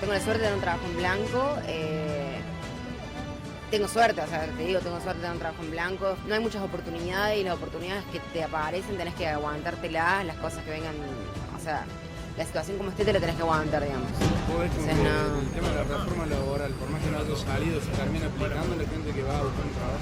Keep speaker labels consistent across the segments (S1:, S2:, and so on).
S1: tengo la suerte de tener un trabajo en blanco. Tengo suerte, o sea, te digo, tengo suerte de tener un trabajo en blanco. No hay muchas oportunidades y las oportunidades que te aparecen tenés que aguantártelas, las cosas que vengan, o sea, la situación como esté te la tenés que aguantar, digamos.
S2: Vos ves como
S1: Entonces,
S2: que
S1: no.
S2: el tema de la reforma laboral, por más que no haya salido, se termina aplicando a la gente que va a buscar un trabajo.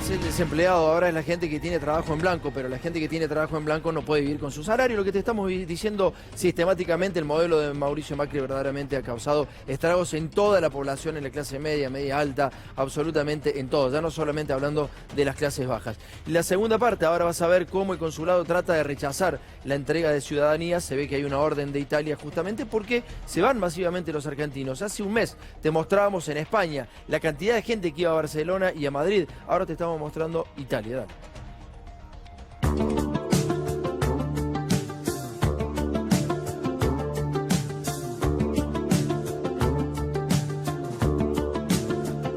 S3: El desempleado ahora es la gente que tiene trabajo en blanco, pero la gente que tiene trabajo en blanco no puede vivir con su salario. Lo que te estamos diciendo sistemáticamente, el modelo de Mauricio Macri verdaderamente ha causado estragos en toda la población, en la clase media, media alta, absolutamente en todo, ya no solamente hablando de las clases bajas. Y la segunda parte, ahora vas a ver cómo el consulado trata de rechazar la entrega de ciudadanía. Se ve que hay una orden de Italia justamente porque se van masivamente los argentinos. Hace un mes te mostrábamos en España la cantidad de gente que iba a Barcelona y a Madrid. Ahora te estamos mostrando Italia. Dale.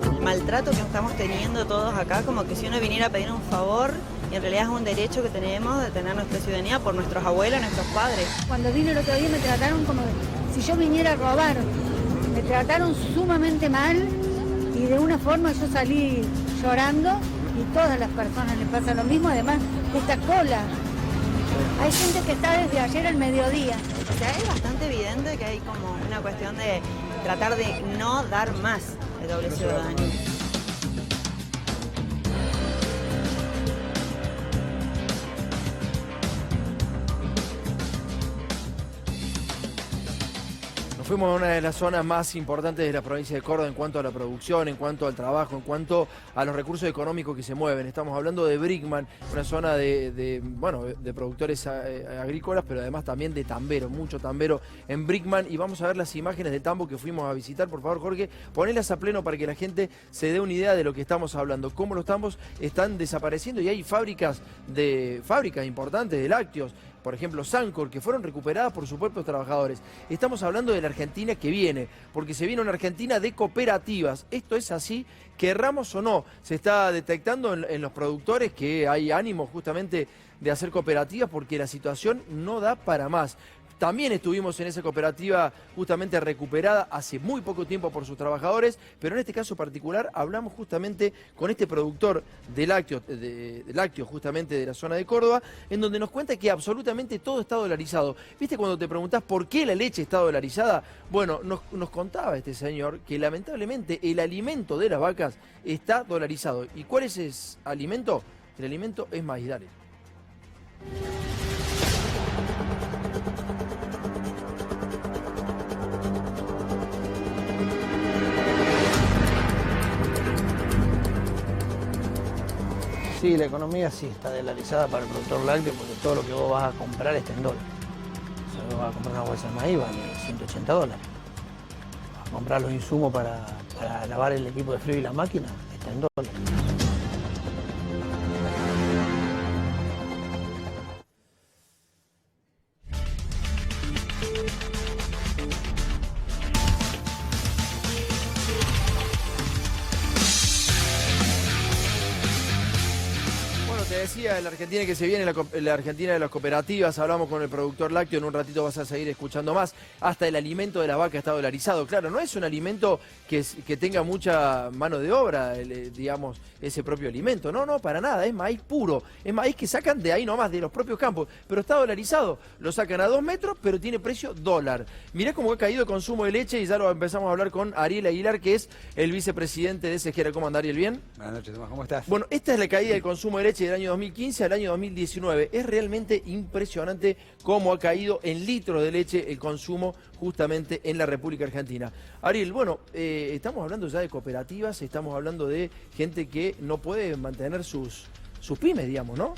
S4: El maltrato que estamos teniendo todos acá, como que si uno viniera a pedir un favor, y en realidad es un derecho que tenemos de tener nuestra ciudadanía por nuestros abuelos, nuestros padres.
S5: Cuando vine el otro día me trataron como si yo viniera a robar. Me trataron sumamente mal y de una forma yo salí llorando y todas las personas les pasa lo mismo, además esta cola. Hay gente que está desde ayer al mediodía.
S4: O sea, es bastante evidente que hay como una cuestión de tratar de no dar más de doble ciudadanía.
S3: Fuimos a una de las zonas más importantes de la provincia de Córdoba en cuanto a la producción, en cuanto al trabajo, en cuanto a los recursos económicos que se mueven. Estamos hablando de Brickman, una zona de productores agrícolas, pero además también de tambero, mucho tambero en Brickman. Y vamos a ver las imágenes de tambo que fuimos a visitar. Por favor, Jorge, ponelas a pleno para que la gente se dé una idea de lo que estamos hablando. Cómo los tambos están desapareciendo y hay fábricas importantes de lácteos. Por ejemplo, Sancor, que fueron recuperadas por sus propios trabajadores. Estamos hablando de la Argentina que viene, porque se viene una Argentina de cooperativas. Esto es así, querramos o no. Se está detectando en los productores que hay ánimo justamente de hacer cooperativas porque la situación no da para más. También estuvimos en esa cooperativa justamente recuperada hace muy poco tiempo por sus trabajadores, pero en este caso particular hablamos justamente con este productor de lácteos justamente de la zona de Córdoba, en donde nos cuenta que absolutamente todo está dolarizado. ¿Viste cuando te preguntás por qué la leche está dolarizada? Bueno, nos contaba este señor que lamentablemente el alimento de las vacas está dolarizado. ¿Y cuál es ese alimento? El alimento es maíz. Dale.
S6: Sí, la economía sí está dolarizada para el productor lácteo porque todo lo que vos vas a comprar está en dólares. O sea, vos vas a comprar una bolsa de maíz, vale $180. Vas a comprar los insumos para lavar el equipo de frío y la máquina, está en dólares.
S3: Te decía, la Argentina que se viene, la Argentina de las cooperativas, hablamos con el productor lácteo, en un ratito vas a seguir escuchando más, hasta el alimento de la vaca está dolarizado. Claro, no es un alimento que tenga mucha mano de obra, digamos, ese propio alimento, no, para nada, es maíz puro, es maíz que sacan de ahí nomás, de los propios campos, pero está dolarizado, lo sacan a 2 metros, pero tiene precio dólar. Mirá cómo ha caído el consumo de leche y ya lo empezamos a hablar con Ariel Aguilar, que es el vicepresidente de SGERA. ¿Cómo anda, Ariel? ¿Bien?
S7: Buenas noches, Tomás, ¿cómo estás?
S3: Bueno, esta es la caída del consumo de leche del año 2015 al año 2019. Es realmente impresionante cómo ha caído en litros de leche el consumo justamente en la República Argentina. Ariel, bueno, estamos hablando ya de cooperativas, estamos hablando de gente que no puede mantener sus pymes, digamos, ¿no?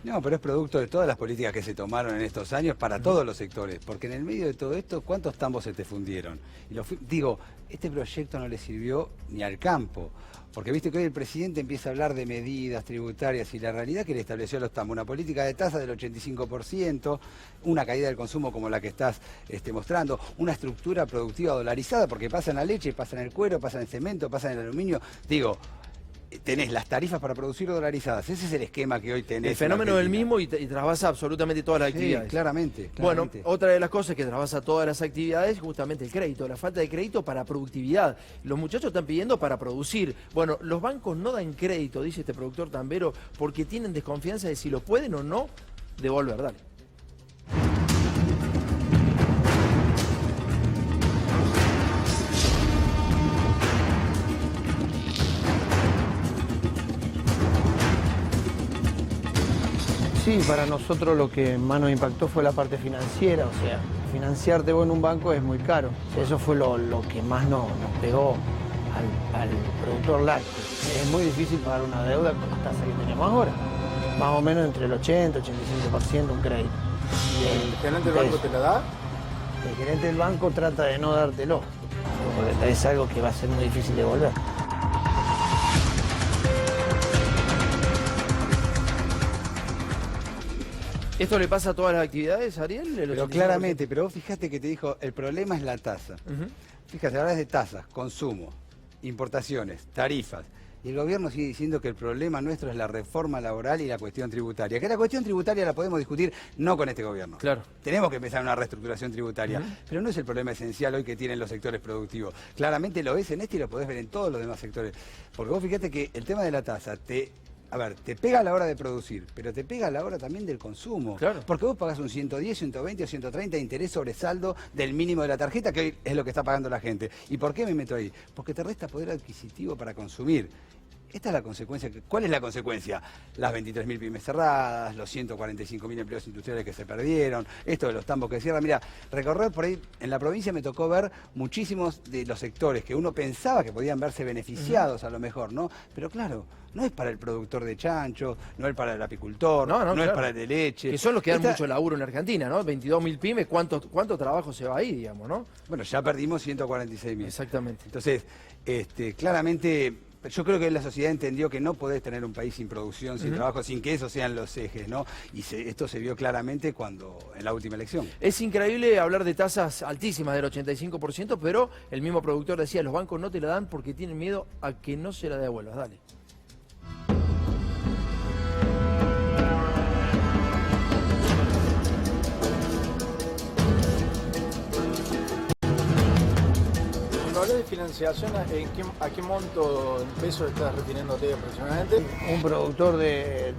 S7: No, pero es producto de todas las políticas que se tomaron en estos años para todos los sectores, porque en el medio de todo esto, ¿cuántos tambos se te fundieron? Y digo, este proyecto no le sirvió ni al campo, porque viste que hoy el presidente empieza a hablar de medidas tributarias y la realidad que le estableció a los tambos, una política de tasa del 85%, una caída del consumo como la que estás mostrando, una estructura productiva dolarizada, porque pasa en la leche, pasa en el cuero, pasa en el cemento, pasa en el aluminio, digo... Tenés las tarifas para producir dolarizadas. Ese es el esquema que hoy tenés.
S3: El fenómeno es el mismo y trasvasa absolutamente todas las actividades.
S7: Claramente.
S3: Bueno, otra de las cosas que trasvasa todas las actividades es justamente el crédito, la falta de crédito para productividad. Los muchachos están pidiendo para producir. Bueno, los bancos no dan crédito, dice este productor tambero, porque tienen desconfianza de si lo pueden o no devolver. Dale.
S6: Sí, para nosotros lo que más nos impactó fue la parte financiera, o sea, financiarte vos en un banco es muy caro. O sea, eso fue lo que más nos pegó al productor lácteo. Es muy difícil pagar una deuda con las tasas que tenemos ahora, más o menos entre el 80-85% un crédito.
S2: ¿El gerente del banco te la da?
S6: El gerente del banco trata de no dártelo, porque es algo que va a ser muy difícil de devolver.
S3: ¿Esto le pasa a todas las actividades, Ariel?
S7: Pero claramente, pero vos fijate que te dijo, el problema es la tasa. Fíjate, hablas de tasas, consumo, importaciones, tarifas. Y el gobierno sigue diciendo que el problema nuestro es la reforma laboral y la cuestión tributaria. Que la cuestión tributaria la podemos discutir no con este gobierno.
S3: Claro.
S7: Tenemos que empezar una reestructuración tributaria. Pero no es el problema esencial hoy que tienen los sectores productivos. Claramente lo es en este y lo podés ver en todos los demás sectores. Porque vos fíjate que el tema de la tasa te pega a la hora de producir, pero te pega a la hora también del consumo.
S3: Claro.
S7: Porque vos pagás un 110, 120 o 130 de interés sobre saldo del mínimo de la tarjeta, que hoy es lo que está pagando la gente. ¿Y por qué me meto ahí? Porque te resta poder adquisitivo para consumir. Esta es la consecuencia. ¿Cuál es la consecuencia? Las 23.000 pymes cerradas, los 145.000 empleos industriales que se perdieron, esto de los tambos que cierran. Mira, recorrer por ahí, en la provincia me tocó ver muchísimos de los sectores que uno pensaba que podían verse beneficiados a lo mejor, ¿no? Pero claro, no es para el productor de chancho, no es para el apicultor, no claro. Es para el de leche.
S3: Que son los que dan mucho laburo en Argentina, ¿no? 22.000 pymes, ¿cuánto trabajo se va ahí, digamos, no?
S7: Bueno, ya perdimos 146.000.
S3: Exactamente.
S7: Entonces, claramente... Yo creo que la sociedad entendió que no podés tener un país sin producción, sin trabajo, sin que esos sean los ejes, ¿no? Y esto se vio claramente en la última elección.
S3: Es increíble hablar de tasas altísimas del 85%, pero el mismo productor decía, los bancos no te la dan porque tienen miedo a que no se la devuelvas. Dale.
S2: De financiación, ¿a qué monto en pesos estás refiriéndote aproximadamente?
S6: Un productor de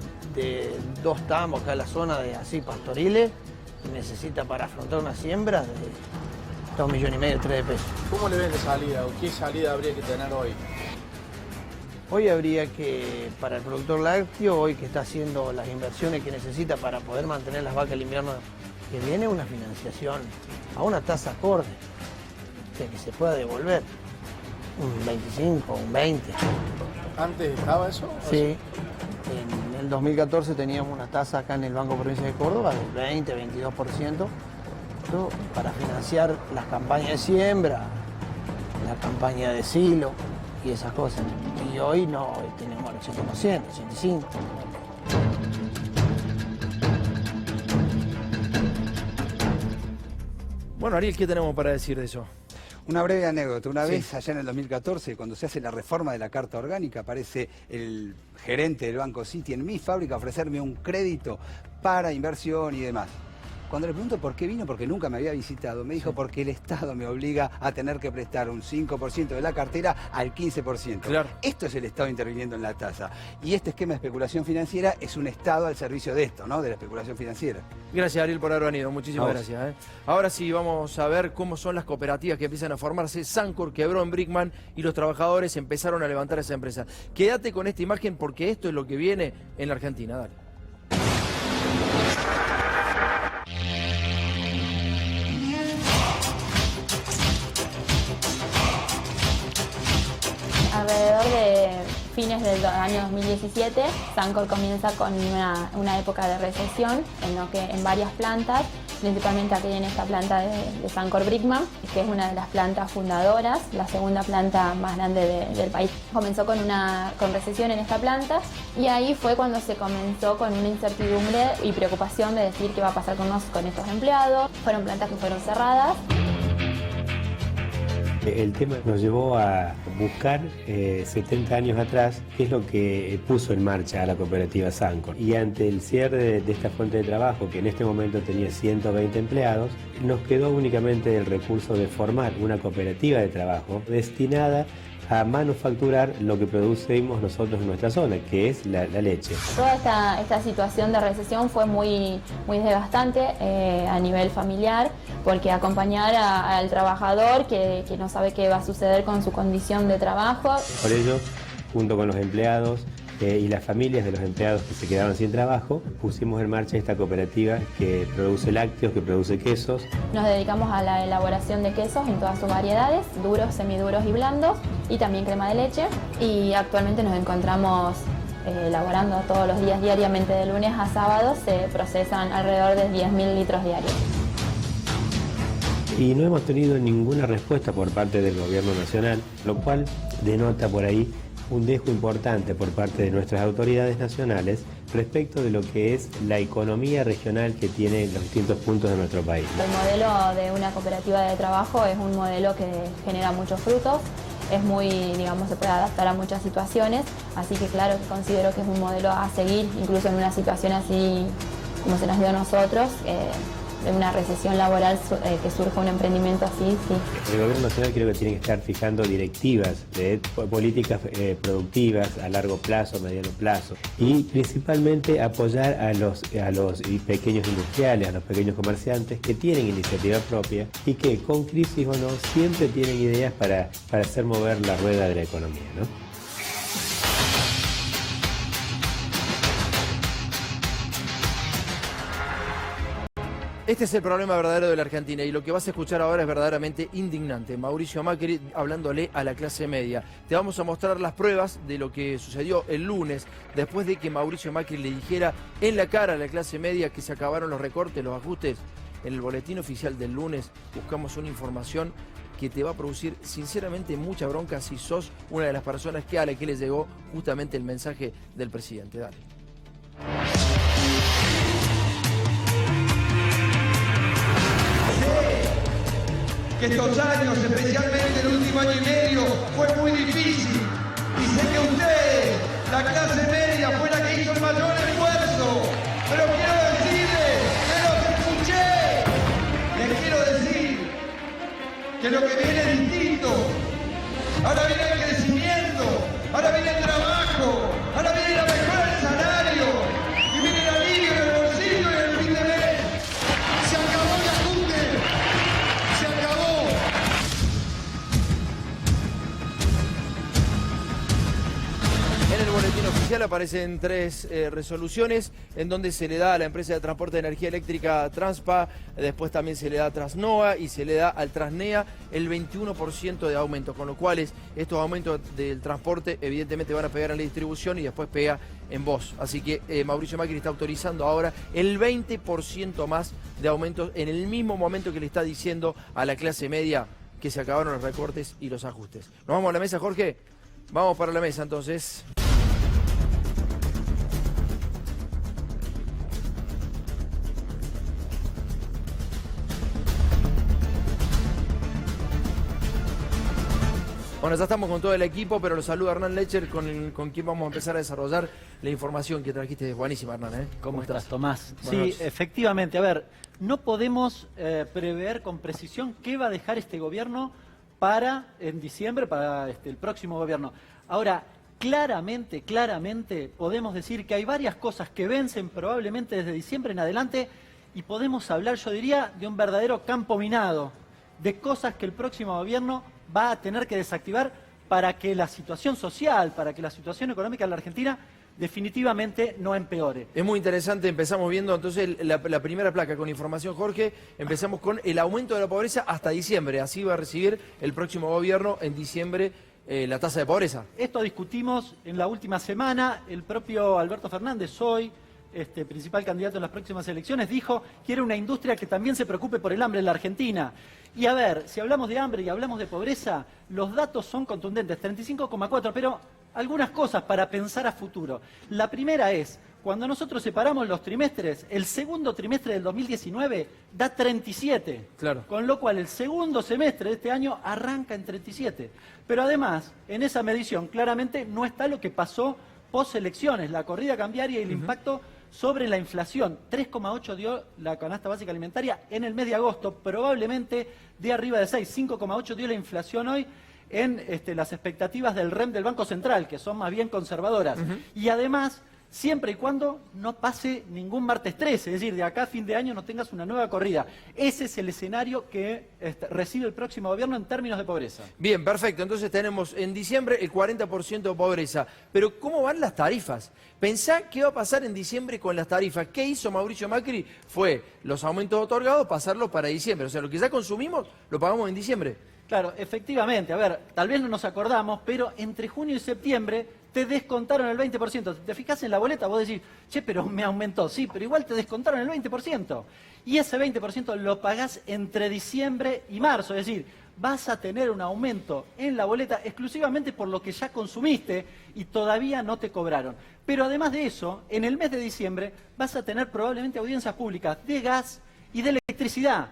S6: 2 tambos acá en la zona de así pastoriles necesita para afrontar una siembra de 2,5 millones, 3 de pesos.
S2: ¿Cómo le ves la salida o qué salida habría que tener hoy?
S6: Hoy habría que, para el productor lácteo, hoy que está haciendo las inversiones que necesita para poder mantener las vacas el invierno que viene, una financiación a una tasa acorde. Que se pueda devolver un 25, un 20.
S2: ¿Antes estaba eso?
S6: Sí, en el 2014 teníamos una tasa acá en el Banco Provincia de Córdoba del 20, 22%, para financiar las campañas de siembra, la campaña de silo y esas cosas. Y hoy no, hoy tenemos el 80%, 85%.
S3: Bueno, Ariel, ¿qué tenemos para decir de eso?
S7: Una breve anécdota. Una vez, allá en el 2014, cuando se hace la reforma de la Carta Orgánica, aparece el gerente del Banco City en mi fábrica a ofrecerme un crédito para inversión y demás. Cuando le pregunto por qué vino, porque nunca me había visitado, me dijo porque el Estado me obliga a tener que prestar un 5% de la cartera al 15%. Claro. Esto es el Estado interviniendo en la tasa. Y este esquema de especulación financiera es un Estado al servicio de esto, ¿no? De la especulación financiera.
S3: Gracias, Ariel, por haber venido. Muchísimas gracias. Ahora sí, vamos a ver cómo son las cooperativas que empiezan a formarse. Sancor quebró en Brickman y los trabajadores empezaron a levantar esa empresa. Quédate con esta imagen porque esto es lo que viene en la Argentina. Dale.
S8: Alrededor de fines del año 2017, Sancor comienza con una época de recesión en lo que en varias plantas, principalmente aquí en esta planta de Sancor Brickman, que es una de las plantas fundadoras, la segunda planta más grande del país. Comenzó con recesión en esta planta y ahí fue cuando se comenzó con una incertidumbre y preocupación de decir qué va a pasar con estos empleados. Fueron plantas que fueron cerradas.
S9: El tema nos llevó a buscar 70 años atrás qué es lo que puso en marcha a la cooperativa Sancor. Y ante el cierre de esta fuente de trabajo, que en este momento tenía 120 empleados, nos quedó únicamente el recurso de formar una cooperativa de trabajo destinada a manufacturar lo que producimos nosotros en nuestra zona, que es la leche.
S8: Toda esta situación de recesión fue muy desgastante a nivel familiar, porque acompañar al trabajador que no sabe qué va a suceder con su condición de trabajo.
S9: Por ello, junto con los empleados y las familias de los empleados que se quedaron sin trabajo, pusimos en marcha esta cooperativa que produce lácteos, que produce quesos.
S8: Nos dedicamos a la elaboración de quesos en todas sus variedades, duros, semiduros y blandos, y también crema de leche. Y actualmente nos encontramos elaborando todos los días, diariamente, de lunes a sábado, se procesan alrededor de 10.000 litros diarios.
S9: Y no hemos tenido ninguna respuesta por parte del gobierno nacional, lo cual denota por ahí un dejo importante por parte de nuestras autoridades nacionales respecto de lo que es la economía regional que tiene los distintos puntos de nuestro país.
S8: El modelo de una cooperativa de trabajo es un modelo que genera muchos frutos, es muy, digamos, se puede adaptar a muchas situaciones, así que claro que considero que es un modelo a seguir, incluso en una situación así como se nos dio a nosotros, de una recesión laboral, que surja un emprendimiento así, sí.
S9: El gobierno nacional creo que tiene que estar fijando directivas de políticas productivas a largo plazo, mediano plazo, y principalmente apoyar a los pequeños industriales, a los pequeños comerciantes que tienen iniciativa propia y que, con crisis o no, siempre tienen ideas para hacer mover la rueda de la economía, ¿no?
S3: Este es el problema verdadero de la Argentina y lo que vas a escuchar ahora es verdaderamente indignante. Mauricio Macri hablándole a la clase media. Te vamos a mostrar las pruebas de lo que sucedió el lunes después de que Mauricio Macri le dijera en la cara a la clase media que se acabaron los recortes, los ajustes. En el boletín oficial del lunes buscamos una información que te va a producir sinceramente mucha bronca si sos una de las personas a la que le llegó justamente el mensaje del presidente. Dale.
S10: Que estos años, especialmente el último año y medio, fue muy difícil. Y sé que ustedes, la clase media, fue la que hizo el mayor esfuerzo. Pero quiero decirles que los escuché. Les quiero decir que lo que viene es distinto. Ahora viene el crecimiento, ahora viene el trabajo, ahora viene la mejora del salario y viene el alivio en el bolsillo y en el fin de mes. Se acabó el ajuste. Se acabó.
S3: En el boletín oficial aparecen 3 resoluciones en donde se le da a la empresa de transporte de energía eléctrica Transpa, después también se le da a Trasnoa y se le da al Trasnea el 21% de aumento, con lo cual estos aumentos del transporte evidentemente van a pegar en la distribución y después pega en vos. Así que Mauricio Macri está autorizando ahora el 20% más de aumentos en el mismo momento que le está diciendo a la clase media que se acabaron los recortes y los ajustes. ¿Nos vamos a la mesa, Jorge? Vamos para la mesa entonces. Bueno, ya estamos con todo el equipo, pero lo saluda Hernán Lecher, con quien vamos a empezar a desarrollar la información que trajiste. Buenísima, Hernán, ¿eh?
S11: ¿Cómo estás, Tomás?
S3: Buenas
S11: Sí, efectivamente. A ver, no podemos prever con precisión qué va a dejar este gobierno en diciembre, para el próximo gobierno. Ahora, claramente podemos decir que hay varias cosas que vencen probablemente desde diciembre en adelante y podemos hablar, yo diría, de un verdadero campo minado, de cosas que el próximo gobierno va a tener que desactivar para que la situación social, para que la situación económica de la Argentina definitivamente no empeore.
S3: Es muy interesante, empezamos viendo entonces la primera placa con información, Jorge. Empezamos con el aumento de la pobreza hasta diciembre, así va a recibir el próximo gobierno en diciembre la tasa de pobreza.
S11: Esto discutimos en la última semana. El propio Alberto Fernández, hoy, principal candidato en las próximas elecciones, dijo que quiere una industria que también se preocupe por el hambre en la Argentina. Y a ver, si hablamos de hambre y hablamos de pobreza, los datos son contundentes, 35,4, pero algunas cosas para pensar a futuro. La primera es, cuando nosotros separamos los trimestres, el segundo trimestre del 2019 da 37.
S3: Claro.
S11: Con lo cual el segundo semestre de este año arranca en 37. Pero además, en esa medición claramente no está lo que pasó post-elecciones, la corrida cambiaria y el impacto sobre la inflación. 3,8 dio la canasta básica alimentaria en el mes de agosto, probablemente de arriba de 6. 5,8 dio la inflación hoy en las expectativas del REM del Banco Central, que son más bien conservadoras. Y además, siempre y cuando no pase ningún martes 13, es decir, de acá a fin de año no tengas una nueva corrida. Ese es el escenario que recibe el próximo gobierno en términos de pobreza.
S3: Bien, perfecto. Entonces tenemos en diciembre el 40% de pobreza. Pero ¿cómo van las tarifas? Pensá qué va a pasar en diciembre con las tarifas. ¿Qué hizo Mauricio Macri? Fue los aumentos otorgados, pasarlos para diciembre. O sea, lo que ya consumimos, lo pagamos en diciembre.
S11: Claro, efectivamente. A ver, tal vez no nos acordamos, pero entre junio y septiembre te descontaron el 20%. Si te fijas en la boleta, vos decís, che, pero me aumentó. Sí, pero igual te descontaron el 20%. Y ese 20% lo pagás entre diciembre y marzo. Es decir, vas a tener un aumento en la boleta exclusivamente por lo que ya consumiste y todavía no te cobraron. Pero además de eso, en el mes de diciembre vas a tener probablemente audiencias públicas de gas y de electricidad.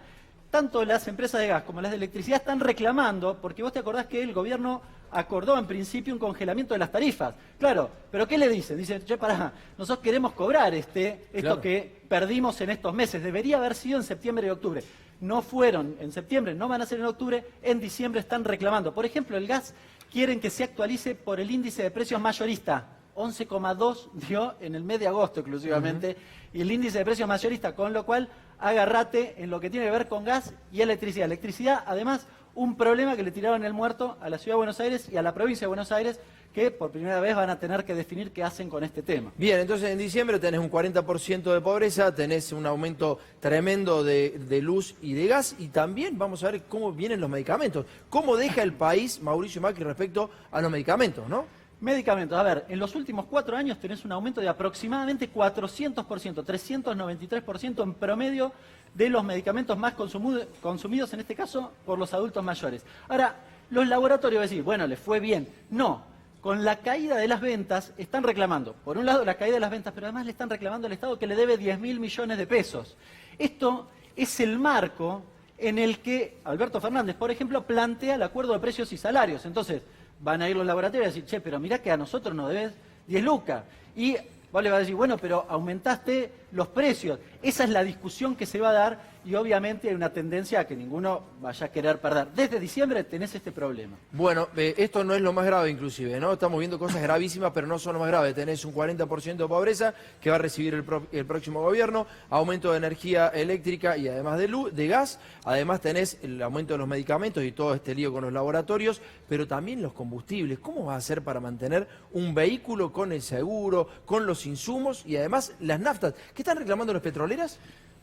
S11: Tanto las empresas de gas como las de electricidad están reclamando, porque vos te acordás que el gobierno acordó en principio un congelamiento de las tarifas. Claro, pero ¿qué le dicen? Dicen, che, pará, nosotros queremos cobrar esto claro, que perdimos en estos meses. Debería haber sido en septiembre y octubre. No fueron en septiembre, no van a ser en octubre, en diciembre están reclamando. Por ejemplo, el gas quieren que se actualice por el índice de precios mayorista. 11,2 dio en el mes de agosto exclusivamente, y el índice de precios mayorista, con lo cual agárrate en lo que tiene que ver con gas y electricidad. Electricidad, además, un problema que le tiraron el muerto a la Ciudad de Buenos Aires y a la provincia de Buenos Aires, que por primera vez van a tener que definir qué hacen con este tema.
S3: Bien, entonces en diciembre tenés un 40% de pobreza, tenés un aumento tremendo de luz y de gas, y también vamos a ver cómo vienen los medicamentos. ¿Cómo deja el país Mauricio Macri respecto a los medicamentos, no?
S11: Medicamentos. A ver, en los últimos 4 años tenés un aumento de aproximadamente 400%, 393% en promedio de los medicamentos más consumidos, en este caso, por los adultos mayores. Ahora, los laboratorios decís, bueno, les fue bien. No, con la caída de las ventas están reclamando, por un lado, la caída de las ventas, pero además le están reclamando al Estado que le debe 10.000 millones de pesos. Esto es el marco en el que Alberto Fernández, por ejemplo, plantea el acuerdo de precios y salarios. Entonces, van a ir los laboratorios y decir, che, pero mirá que a nosotros nos debes 10 lucas. Y vos le vas a decir, bueno, pero aumentaste los precios. Esa es la discusión que se va a dar, y obviamente hay una tendencia a que ninguno vaya a querer perder. Desde diciembre tenés este problema.
S3: Bueno, esto no es lo más grave inclusive, ¿no? Estamos viendo cosas gravísimas, pero no son lo más grave. Tenés un 40% de pobreza que va a recibir el próximo gobierno, aumento de energía eléctrica y además de gas. Además tenés el aumento de los medicamentos y todo este lío con los laboratorios, pero también los combustibles. ¿Cómo vas a hacer para mantener un vehículo con el seguro, con los insumos y además las naftas? ¿Qué están reclamando las petroleras?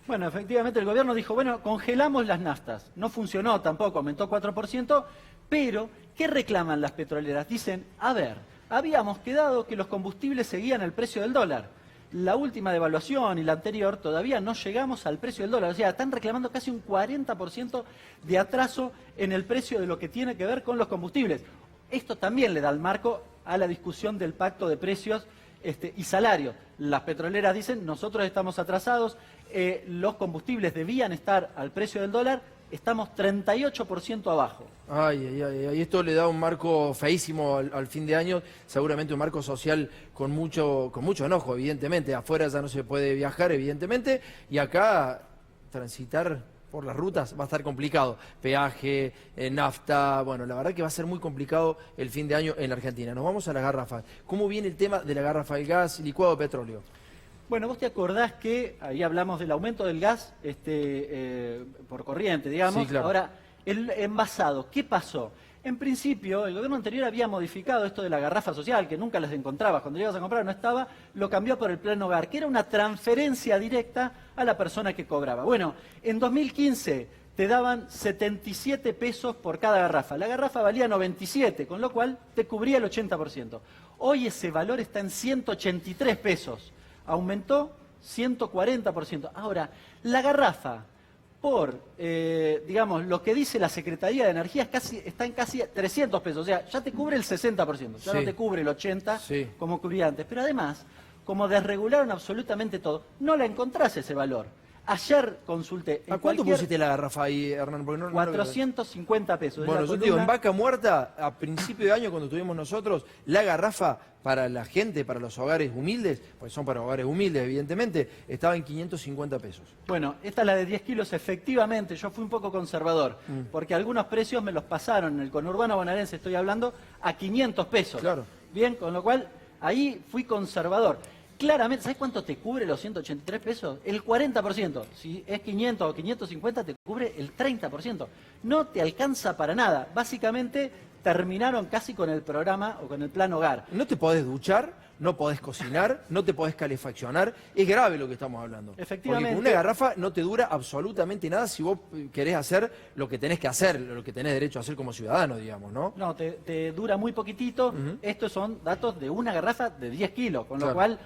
S11: Bueno, efectivamente el gobierno dijo, bueno, congelamos las naftas. No funcionó tampoco, aumentó 4%, pero ¿qué reclaman las petroleras? Dicen, a ver, habíamos quedado que los combustibles seguían el precio del dólar. La última devaluación y la anterior todavía no llegamos al precio del dólar. O sea, están reclamando casi un 40% de atraso en el precio de lo que tiene que ver con los combustibles. Esto también le da el marco a la discusión del pacto de precios y salarios. Las petroleras dicen, nosotros estamos atrasados, los combustibles debían estar al precio del dólar, estamos 38% abajo.
S3: Ay, esto le da un marco feísimo al fin de año, seguramente un marco social con mucho enojo, evidentemente. Afuera ya no se puede viajar, evidentemente, y acá transitar por las rutas va a estar complicado. Peaje, nafta, bueno, la verdad que va a ser muy complicado el fin de año en la Argentina. Nos vamos a las garrafas. ¿Cómo viene el tema de la garrafa de gas licuado de petróleo?
S11: Bueno, vos te acordás que ahí hablamos del aumento del gas por corriente, digamos.
S3: Sí, claro.
S11: Ahora, el envasado, ¿qué pasó? En principio, el gobierno anterior había modificado esto de la garrafa social, que nunca las encontrabas. Cuando ibas a comprar no estaba, lo cambió por el plan hogar, que era una transferencia directa a la persona que cobraba. Bueno, en 2015 te daban 77 pesos por cada garrafa. La garrafa valía 97, con lo cual te cubría el 80%. Hoy ese valor está en 183 pesos. Aumentó 140%. Ahora, la garrafa, por, digamos, lo que dice la Secretaría de Energía, está en casi 300 pesos. O sea, ya te cubre el 60%, ya no te cubre el 80% como cubría antes. Pero además, como desregularon absolutamente todo, no la encontrás ese valor. Ayer consulté.
S3: ¿A cuánto pusiste la garrafa ahí, Hernán? Porque no
S11: 450 pesos.
S3: Bueno, yo te digo, en Vaca Muerta, a principio de año, cuando estuvimos nosotros, la garrafa para la gente, para los hogares humildes, pues son para hogares humildes, evidentemente, estaba en 550 pesos.
S11: Bueno, esta es la de 10 kilos, efectivamente, yo fui un poco conservador, porque algunos precios me los pasaron, en el conurbano bonaerense estoy hablando, a 500 pesos.
S3: Claro.
S11: Bien, con lo cual, ahí fui conservador. Claramente, ¿sabes cuánto te cubre los 183 pesos? El 40%. Si es 500 o 550, te cubre el 30%. No te alcanza para nada. Básicamente, terminaron casi con el programa o con el plan hogar.
S3: No te podés duchar, no podés cocinar, no te podés calefaccionar. Es grave lo que estamos hablando.
S11: Efectivamente.
S3: Porque con una garrafa no te dura absolutamente nada si vos querés hacer lo que tenés que hacer, lo que tenés derecho a hacer como ciudadano, digamos, ¿no?
S11: No, te dura muy poquitito. Estos son datos de una garrafa de 10 kilos, con lo cual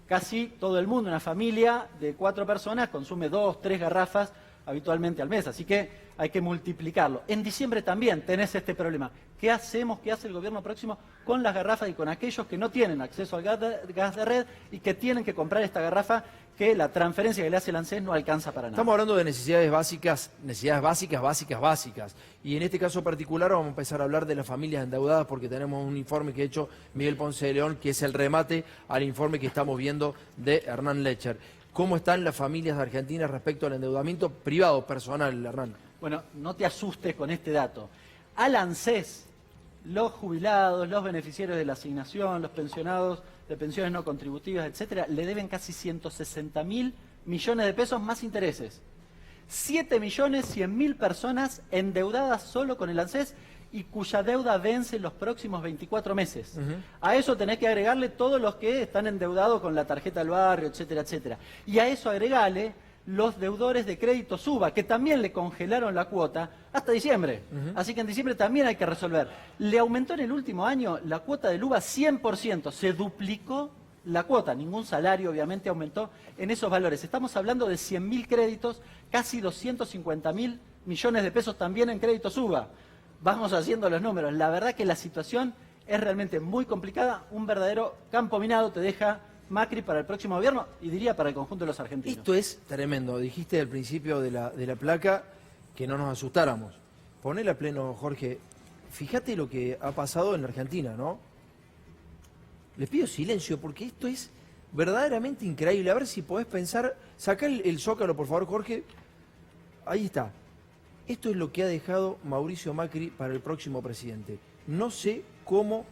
S11: casi todo el mundo, una familia de 4 personas, consume 2, 3 garrafas habitualmente al mes. Así que hay que multiplicarlo. En diciembre también tenés este problema. ¿Qué hacemos? ¿Qué hace el gobierno próximo con las garrafas y con aquellos que no tienen acceso al gas de red y que tienen que comprar esta garrafa que la transferencia que le hace el ANSES no alcanza para nada?
S3: Estamos hablando de necesidades básicas, básicas. Y en este caso particular vamos a empezar a hablar de las familias endeudadas porque tenemos un informe que ha hecho Miguel Ponce de León, que es el remate al informe que estamos viendo de Hernán Lecher. ¿Cómo están las familias argentinas respecto al endeudamiento privado, personal, Hernán?
S11: Bueno, no te asustes con este dato. Al ANSES, los jubilados, los beneficiarios de la asignación, los pensionados de pensiones no contributivas, etcétera, le deben casi 160.000 millones de pesos más intereses. 7.100.000 personas endeudadas solo con el ANSES y cuya deuda vence en los próximos 24 meses. A eso tenés que agregarle todos los que están endeudados con la tarjeta del barrio, etcétera, etcétera. Y a eso agregale los deudores de crédito SUBA, que también le congelaron la cuota hasta diciembre. Así que en diciembre también hay que resolver. Le aumentó en el último año la cuota del UVA 100%, se duplicó la cuota, ningún salario obviamente aumentó en esos valores. Estamos hablando de 100.000 créditos, casi 250.000 millones de pesos también en crédito SUBA. Vamos haciendo los números. La verdad que la situación es realmente muy complicada. Un verdadero campo minado te deja Macri para el próximo gobierno y diría para el conjunto de los argentinos.
S3: Esto es tremendo. Dijiste al principio de la placa que no nos asustáramos. Ponela a pleno, Jorge. Fíjate lo que ha pasado en la Argentina, ¿no? Les pido silencio porque esto es verdaderamente increíble. A ver si podés pensar. Sacá el zócalo, por favor, Jorge. Ahí está. Esto es lo que ha dejado Mauricio Macri para el próximo presidente. No sé cómo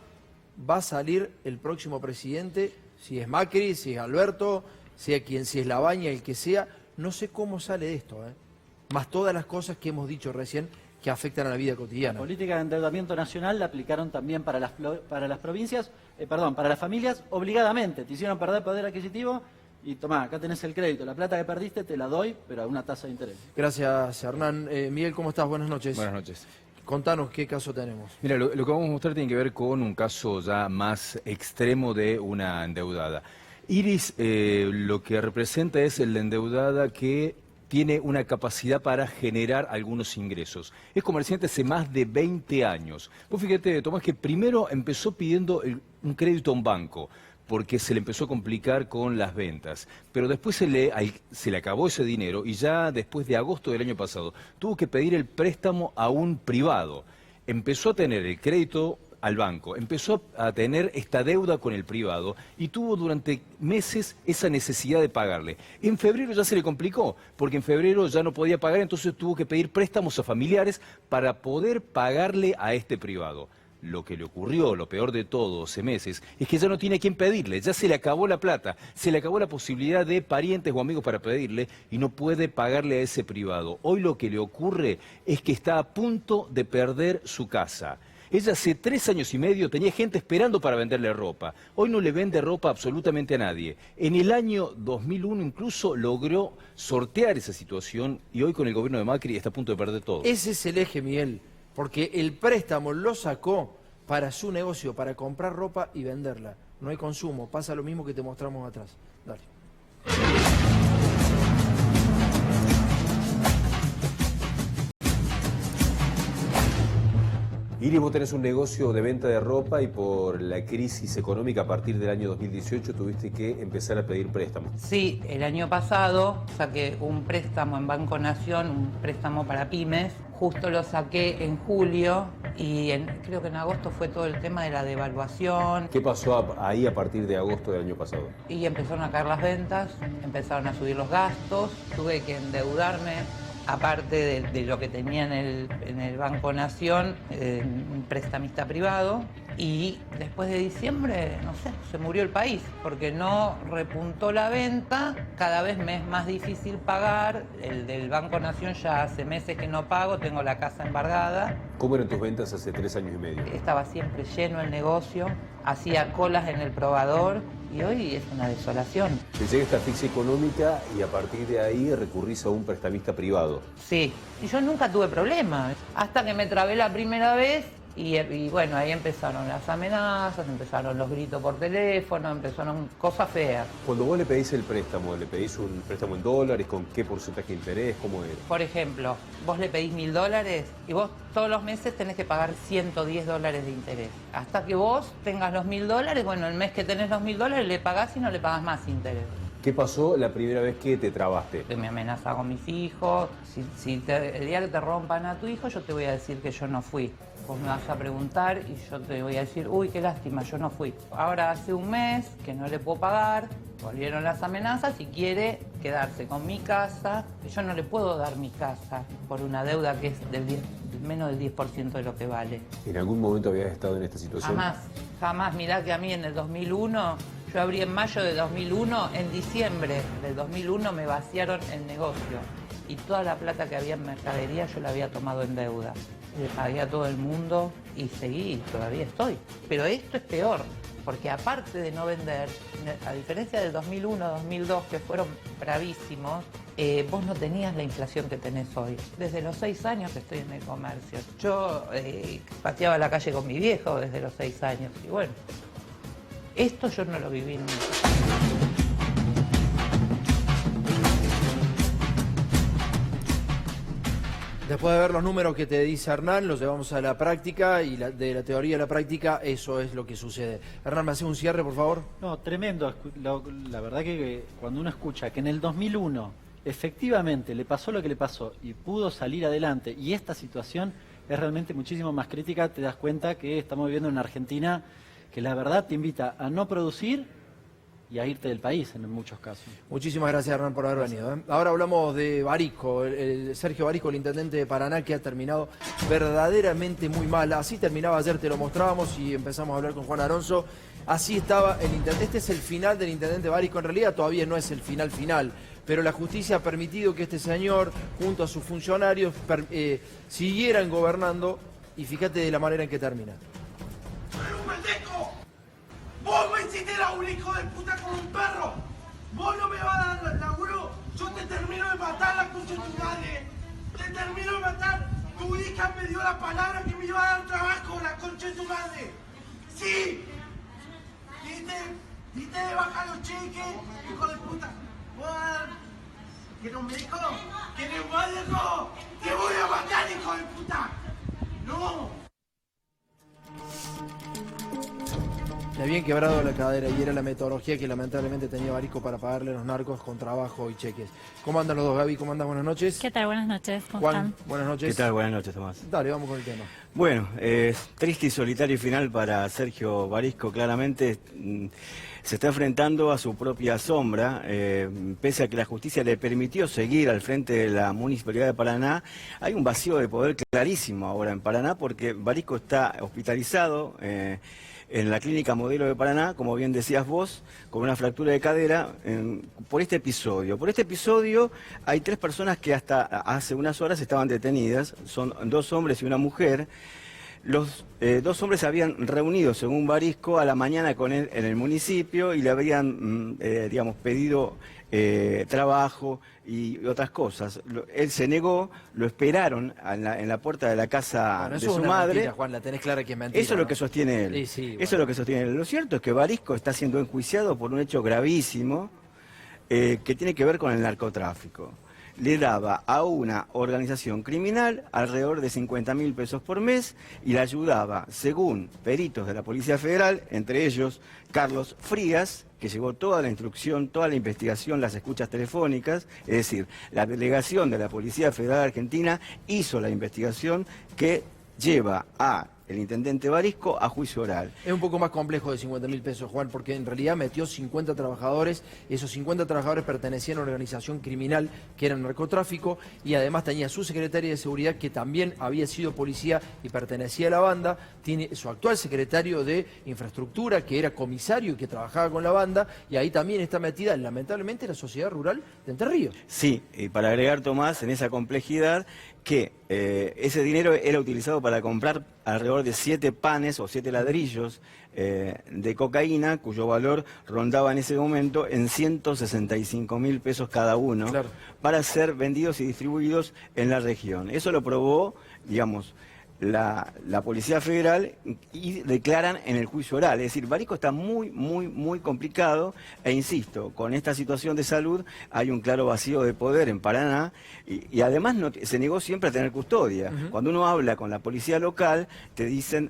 S3: va a salir el próximo presidente, si es Macri, si es Alberto, si es Labaña, el que sea. No sé cómo sale de esto, más todas las cosas que hemos dicho recién que afectan a la vida cotidiana.
S11: La política de endeudamiento nacional la aplicaron también para las provincias, para las familias obligadamente. Te hicieron perder poder adquisitivo. Y tomá, acá tenés el crédito, la plata que perdiste te la doy, pero a una tasa de interés.
S3: Gracias, Hernán. Miguel, ¿cómo estás? Buenas noches.
S12: Buenas noches.
S3: Contanos qué caso tenemos.
S12: Mira, lo que vamos a mostrar tiene que ver con un caso ya más extremo de una endeudada. Iris lo que representa es la endeudada que tiene una capacidad para generar algunos ingresos. Es comerciante hace más de 20 años. Vos fíjate, Tomás, que primero empezó pidiendo un crédito a un banco, porque se le empezó a complicar con las ventas. Pero después se le acabó ese dinero y ya después de agosto del año pasado tuvo que pedir el préstamo a un privado. Empezó a tener el crédito al banco, empezó a tener esta deuda con el privado y tuvo durante meses esa necesidad de pagarle. En febrero ya se le complicó, porque en febrero ya no podía pagar, entonces tuvo que pedir préstamos a familiares para poder pagarle a este privado. Lo que le ocurrió, lo peor de todo, hace meses, es que ya no tiene a quién pedirle, ya se le acabó la plata, se le acabó la posibilidad de parientes o amigos para pedirle y no puede pagarle a ese privado. Hoy lo que le ocurre es que está a punto de perder su casa. Ella hace 3 años y medio tenía gente esperando para venderle ropa. Hoy no le vende ropa absolutamente a nadie. En el año 2001 incluso logró sortear esa situación y hoy con el gobierno de Macri está a punto de perder todo.
S3: Ese es el eje, Miguel, porque el préstamo lo sacó para su negocio, para comprar ropa y venderla. No hay consumo, pasa lo mismo que te mostramos atrás. Dale.
S13: Iris, vos tenés un negocio de venta de ropa y por la crisis económica a partir del año 2018 tuviste que empezar a pedir préstamos.
S14: Sí, el año pasado saqué un préstamo en Banco Nación, un préstamo para pymes. Justo lo saqué en julio y creo que en agosto fue todo el tema de la devaluación.
S13: ¿Qué pasó ahí a partir de agosto del año pasado?
S14: Y empezaron a caer las ventas, empezaron a subir los gastos, tuve que endeudarme. Aparte de lo que tenía en el Banco Nación, un prestamista privado, y después de diciembre, no sé, se murió el país, porque no repuntó la venta, cada vez me es más difícil pagar, el del Banco Nación ya hace meses que no pago, tengo la casa embargada.
S13: ¿Cómo eran tus ventas hace 3 años y medio?
S14: Estaba siempre lleno el negocio, hacía colas en el probador, y hoy es una desolación.
S13: Te llega esta asfixia económica y a partir de ahí recurrís a un prestamista privado.
S14: Sí, y yo nunca tuve problemas, hasta que me trabé la primera vez y bueno, ahí empezaron las amenazas, empezaron los gritos por teléfono, empezaron cosas feas.
S13: Cuando vos le pedís el préstamo, ¿le pedís un préstamo en dólares? ¿Con qué porcentaje de interés? ¿Cómo era?
S14: Por ejemplo, vos le pedís $1000 y vos todos los meses tenés que pagar $110 de interés. Hasta que vos tengas los $1000, bueno, el mes que tenés los $1000 le pagás y no le pagás más interés.
S13: ¿Qué pasó la primera vez que te trabaste?
S14: Me amenaza con mis hijos. El día que te rompan a tu hijo, yo te voy a decir que yo no fui. Vos me vas a preguntar y yo te voy a decir, uy, qué lástima, yo no fui. Ahora hace un mes que no le puedo pagar, volvieron las amenazas y quiere quedarse con mi casa. Yo no le puedo dar mi casa por una deuda que es menos del 10% de lo que vale.
S13: ¿En algún momento habías estado en esta situación?
S14: Jamás. Mirá que a mí en el 2001, yo abrí en mayo de 2001, en diciembre del 2001 me vaciaron el negocio. Y toda la plata que había en mercadería yo la había tomado en deuda. Le pagué a todo el mundo y seguí, y todavía estoy. Pero esto es peor, porque aparte de no vender, a diferencia del 2001, 2002, que fueron bravísimos, vos no tenías la inflación que tenés hoy. Desde los 6 años que estoy en el comercio. Yo pateaba la calle con mi viejo desde los 6 años. Y bueno, esto yo no lo viví nunca.
S3: Después de ver los números que te dice Hernán, los llevamos a la práctica y de la teoría a la práctica, eso es lo que sucede. Hernán, ¿me haces un cierre, por favor?
S11: No, tremendo. La verdad que cuando uno escucha que en el 2001 efectivamente le pasó lo que le pasó y pudo salir adelante, y esta situación es realmente muchísimo más crítica, te das cuenta que estamos viviendo en una Argentina que la verdad te invita a no producir y a irte del país en muchos casos.
S3: Muchísimas gracias, Hernán, por haber venido. Ahora hablamos de Barisco, Sergio Barisco, el intendente de Paraná, que ha terminado verdaderamente muy mal. Así terminaba ayer, te lo mostrábamos y empezamos a hablar con Juan Aronso. Así estaba el intendente. Este es el final del intendente Barisco. En realidad todavía no es el final, pero la justicia ha permitido que este señor, junto a sus funcionarios, siguieran gobernando, y fíjate de la manera en que termina.
S10: ¡Vos me hiciste un hijo de puta como un perro! ¡Vos no me vas a dar el laburo! ¡Yo te termino de matar, la concha de tu madre! ¡Te termino de matar! Tu hija me dio la palabra que me iba a dar trabajo, la concha de tu madre. ¡Sí! ¿Viste de bajar los cheques, hijo de puta? ¿Quieres un médico? ¿Quieres un médico? ¡Te voy a matar, hijo de puta! ¡No!
S3: Le habían quebrado la cadera y era la metodología que lamentablemente tenía Barisco para pagarle a los narcos con trabajo y cheques. ¿Cómo andan los dos, Gaby? ¿Cómo andan? Buenas noches.
S15: ¿Qué tal? Buenas noches. ¿Cómo
S3: Juan,
S15: están?
S3: buenas noches.
S16: ¿Qué tal? Buenas noches, Tomás.
S3: Dale, vamos con el tema.
S16: Bueno, triste y solitario final para Sergio Barisco. Claramente se está enfrentando a su propia sombra, pese a que la justicia le permitió seguir al frente de la Municipalidad de Paraná. Hay un vacío de poder clarísimo ahora en Paraná porque Barisco está hospitalizado en la clínica Modelo de Paraná, como bien decías vos, con una fractura de cadera por este episodio. Por este episodio hay 3 personas que hasta hace unas horas estaban detenidas, son 2 hombres y una mujer. Los dos hombres se habían reunido, según Barisco, a la mañana con él en el municipio y le habían, digamos, pedido trabajo y otras cosas. Él se negó, lo esperaron en la puerta de la casa de su madre.
S3: Mentira, Juan, la tenés clara que es mentira.
S16: Eso es lo que sostiene él.
S3: Sí,
S16: Eso es lo que sostiene él. Lo cierto es que Barisco está siendo enjuiciado por un hecho gravísimo que tiene que ver con el narcotráfico. Le daba a una organización criminal alrededor de 50.000 pesos por mes y la ayudaba, según peritos de la Policía Federal, entre ellos Carlos Frías, que llevó toda la instrucción, toda la investigación, las escuchas telefónicas, es decir, la delegación de la Policía Federal Argentina hizo la investigación que lleva a el intendente Barisco a juicio oral.
S3: Es un poco más complejo de 50.000 pesos, Juan, porque en realidad metió 50 trabajadores, esos 50 trabajadores pertenecían a una organización criminal que era el narcotráfico, y además tenía su secretaria de seguridad que también había sido policía y pertenecía a la banda, tiene su actual secretario de infraestructura que era comisario y que trabajaba con la banda, y ahí también está metida lamentablemente la sociedad rural de Entre Ríos.
S16: Sí, y para agregar, Tomás, en esa complejidad, que ese dinero era utilizado para comprar alrededor de 7 panes o 7 ladrillos de cocaína, cuyo valor rondaba en ese momento en 165.000 pesos cada uno, claro, para ser vendidos y distribuidos en la región. Eso lo probó, digamos, la Policía Federal y declaran en el juicio oral. Es decir, Barisco está muy complicado e insisto, con esta situación de salud hay un claro vacío de poder en Paraná y además se negó siempre a tener custodia. Cuando uno habla con la policía local te dicen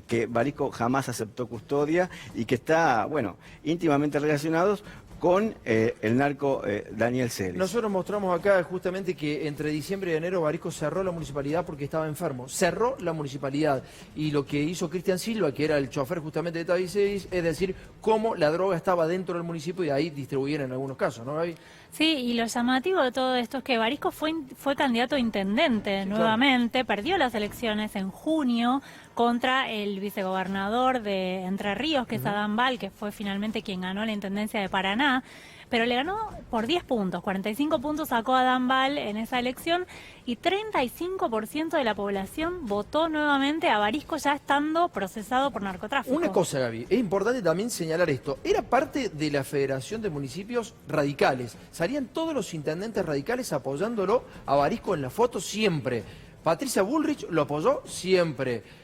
S16: que Barisco jamás aceptó custodia y que está, bueno, íntimamente relacionados con el narco Daniel Celis.
S3: Nosotros mostramos acá justamente que entre diciembre y enero Barisco cerró la municipalidad porque estaba enfermo. Cerró la municipalidad. Y lo que hizo Cristian Silva, que era el chofer justamente de Tavicelis, es decir, cómo la droga estaba dentro del municipio y ahí distribuían en algunos casos, ¿no, Gaby?
S15: Sí, y lo llamativo de todo esto es que Barisco fue candidato a intendente nuevamente, perdió las elecciones en junio contra el vicegobernador de Entre Ríos, que es Adán Bal, que fue finalmente quien ganó la intendencia de Paraná, pero le ganó por 10 puntos, 45 puntos sacó Adán Bal en esa elección y 35% de la población votó nuevamente a Barisco ya estando procesado por narcotráfico.
S3: Una cosa, Gaby, es importante también señalar esto. Era parte de la Federación de Municipios Radicales. Salían todos los intendentes radicales apoyándolo a Barisco en la foto siempre. Patricia Bullrich lo apoyó siempre.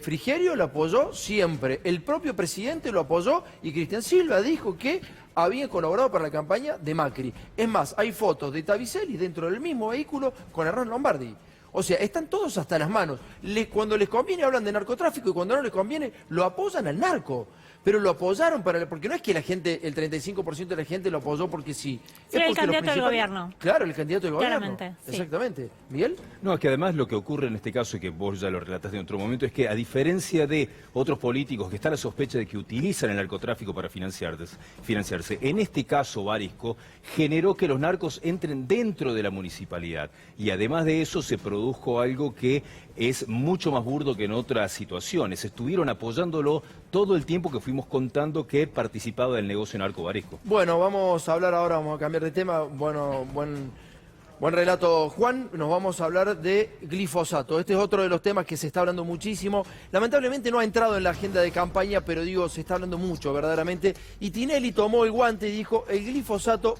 S3: Frigerio lo apoyó siempre. El propio presidente lo apoyó y Cristian Silva dijo que había colaborado para la campaña de Macri. Es más, hay fotos de Tavicelis dentro del mismo vehículo con Hernán Lombardi. O sea, están todos hasta las manos. Cuando les conviene hablan de narcotráfico y cuando no les conviene lo apoyan al narco. Pero lo apoyaron porque no es que la gente, el 35% de la gente lo apoyó porque sí.
S15: Sí, el candidato del gobierno.
S3: Claro, el candidato del gobierno.
S15: Claramente, sí.
S3: Exactamente. ¿Miguel?
S12: No, es que además lo que ocurre en este caso, y que vos ya lo relataste en otro momento, es que a diferencia de otros políticos que están a sospecha de que utilizan el narcotráfico para financiarse, en este caso Barisco generó que los narcos entren dentro de la municipalidad. Y además de eso se produjo algo que es mucho más burdo que en otras situaciones. Estuvieron apoyándolo todo el tiempo que fuimos contando que participaba del negocio narco Barisco.
S3: Bueno, vamos a hablar ahora, vamos a cambiar de tema. Bueno, buen relato, Juan. Nos vamos a hablar de glifosato. Este es otro de los temas que se está hablando muchísimo. Lamentablemente no ha entrado en la agenda de campaña, pero digo, se está hablando mucho, verdaderamente. Y Tinelli tomó el guante y dijo, el glifosato,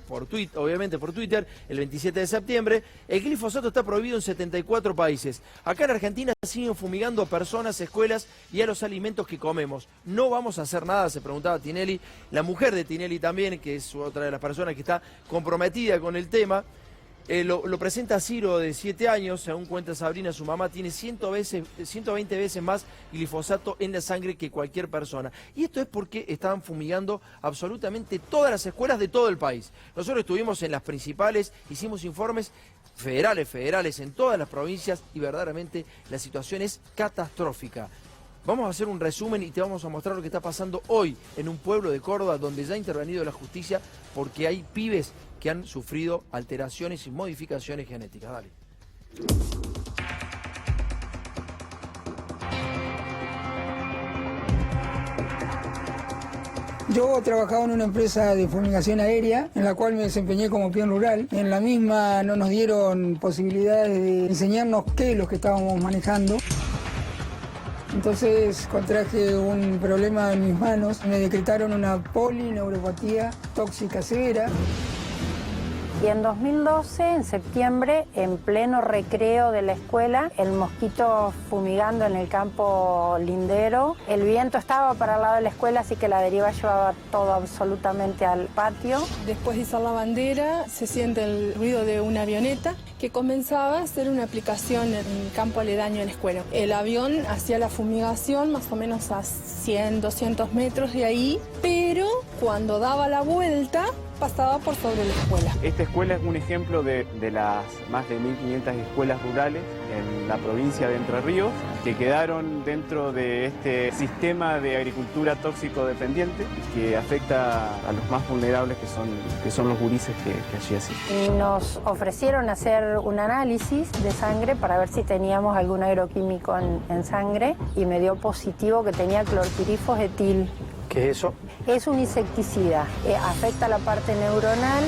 S3: obviamente por Twitter, el 27 de septiembre, el glifosato está prohibido en 74 países. Acá en Argentina siguen fumigando a personas, escuelas y a los alimentos que comemos. No vamos a hacer nada, se preguntaba Tinelli. La mujer de Tinelli también, que es otra de las personas que está comprometida con el tema, lo presenta Ciro, de 7 años, según cuenta Sabrina, su mamá tiene 120 veces más glifosato en la sangre que cualquier persona. Y esto es porque estaban fumigando absolutamente todas las escuelas de todo el país. Nosotros estuvimos en las principales, hicimos informes federales en todas las provincias y verdaderamente la situación es catastrófica. Vamos a hacer un resumen y te vamos a mostrar lo que está pasando hoy en un pueblo de Córdoba donde ya ha intervenido la justicia porque hay pibes que han sufrido alteraciones y modificaciones genéticas. Dale.
S17: Yo trabajaba en una empresa de fumigación aérea, en la cual me desempeñé como peón rural. En la misma no nos dieron posibilidades de enseñarnos qué es lo que estábamos manejando. Entonces contraje un problema en mis manos, me decretaron una polineuropatía tóxica severa.
S18: Y en 2012, en septiembre, en pleno recreo de la escuela, el mosquito fumigando en el campo lindero. El viento estaba para el lado de la escuela, así que la deriva llevaba todo absolutamente al patio.
S19: Después de izar la bandera, se siente el ruido de una avioneta que comenzaba a hacer una aplicación en el campo aledaño de la escuela. El avión hacía la fumigación más o menos a 100, 200 metros de ahí, pero cuando daba la vuelta, pasaba por sobre la escuela.
S20: Esta escuela es un ejemplo de las más de 1.500 escuelas rurales en la provincia de Entre Ríos que quedaron dentro de este sistema de agricultura tóxico dependiente que afecta a los más vulnerables que son los gurises que allí asisten.
S18: Y nos ofrecieron hacer un análisis de sangre para ver si teníamos algún agroquímico en sangre y me dio positivo que tenía clorpirifos etil.
S6: ¿Qué es eso?
S18: Es un insecticida, afecta la parte neuronal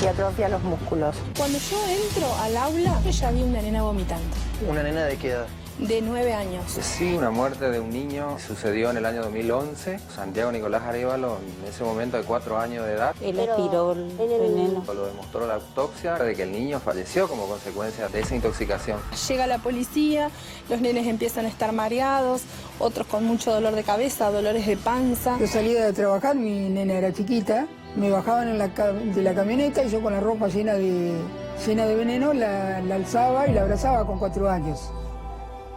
S18: y atrofia los músculos.
S19: Cuando yo entro al aula, yo ya vi una nena vomitando.
S6: ¿Una nena de qué edad?
S19: De 9 años.
S21: Sí, una muerte de un niño sucedió en el año 2011. Santiago Nicolás Arévalo, en ese momento de 4 años de edad.
S18: Él expiró el veneno.
S21: Lo demostró la autopsia de que el niño falleció como consecuencia de esa intoxicación.
S19: Llega la policía, los nenes empiezan a estar mareados, otros con mucho dolor de cabeza, dolores de panza.
S17: Yo salía de trabajar, mi nena era chiquita, me bajaban de la camioneta y yo con la ropa llena de veneno la alzaba y la abrazaba con 4 años.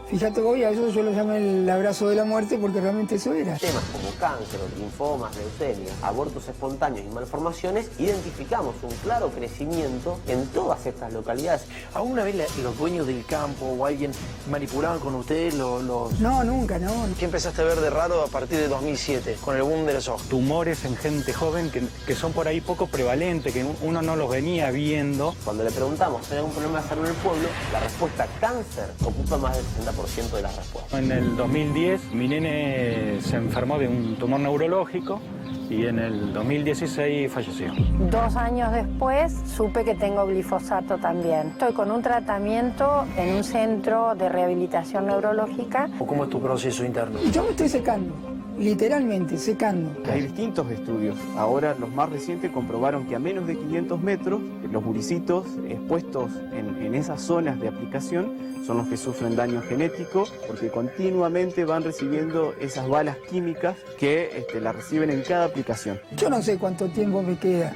S17: Fíjate hoy a eso yo lo llamo el abrazo de la muerte porque realmente eso era.
S22: Temas como cáncer, linfomas, leucemia, abortos espontáneos y malformaciones, identificamos un claro crecimiento en todas estas localidades.
S6: ¿Alguna vez los dueños del campo o alguien manipulaban con ustedes los...?
S17: No, nunca, no.
S6: ¿Qué empezaste a ver de raro a partir de 2007, con el boom de los ojos?
S23: Tumores en gente joven que son por ahí poco prevalentes, que uno no los venía viendo.
S22: Cuando le preguntamos si hay algún problema de salud en el pueblo, la respuesta cáncer ocupa más del 60% de las respuestas.
S23: En el 2010 mi nene se enfermó de un tumor neurológico y en el 2016 falleció.
S18: 2 años después supe que tengo glifosato también. Estoy con un tratamiento en un centro de rehabilitación neurológica.
S6: ¿Cómo es tu proceso interno?
S17: Yo me estoy secando, literalmente secando.
S20: Hay distintos estudios. Ahora los más recientes comprobaron que a menos de 500 metros los gurisitos expuestos en esas zonas de aplicación son los que sufren daño genético porque continuamente van recibiendo esas balas químicas que la reciben en cada aplicación.
S17: Yo no sé cuánto tiempo me queda.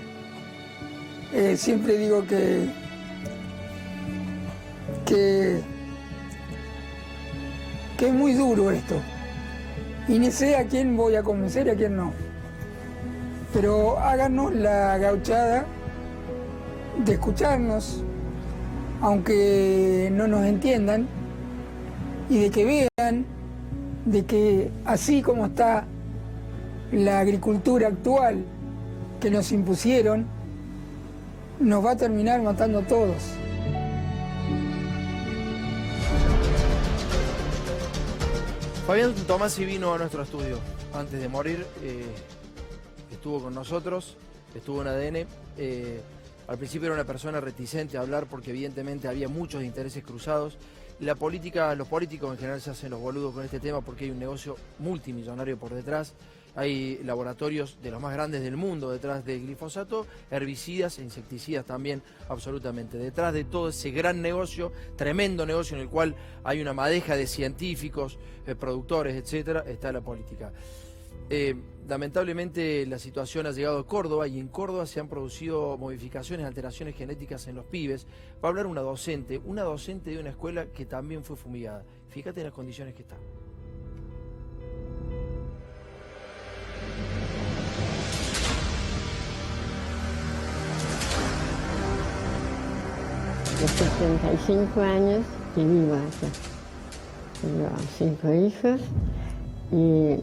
S17: Siempre digo que es muy duro esto. Y ni sé a quién voy a convencer y a quién no. Pero háganos la gauchada de escucharnos, aunque no nos entiendan, y de que vean de que así como está la agricultura actual que nos impusieron, nos va a terminar matando a todos.
S3: Fabián Tomasi vino a nuestro estudio antes de morir, estuvo con nosotros, estuvo en ADN. Al principio era una persona reticente a hablar porque evidentemente había muchos intereses cruzados. La política, los políticos en general se hacen los boludos con este tema porque hay un negocio multimillonario por detrás. Hay laboratorios de los más grandes del mundo detrás del glifosato, herbicidas e insecticidas también, absolutamente. Detrás de todo ese gran negocio, tremendo negocio en el cual hay una madeja de científicos, productores, etcétera, está la política. Lamentablemente la situación ha llegado a Córdoba y en Córdoba se han producido modificaciones, alteraciones genéticas en los pibes. Va a hablar una docente de una escuela que también fue fumigada. Fíjate en las condiciones que está.
S24: De 75 años que vivo acá. Tengo 5 hijos y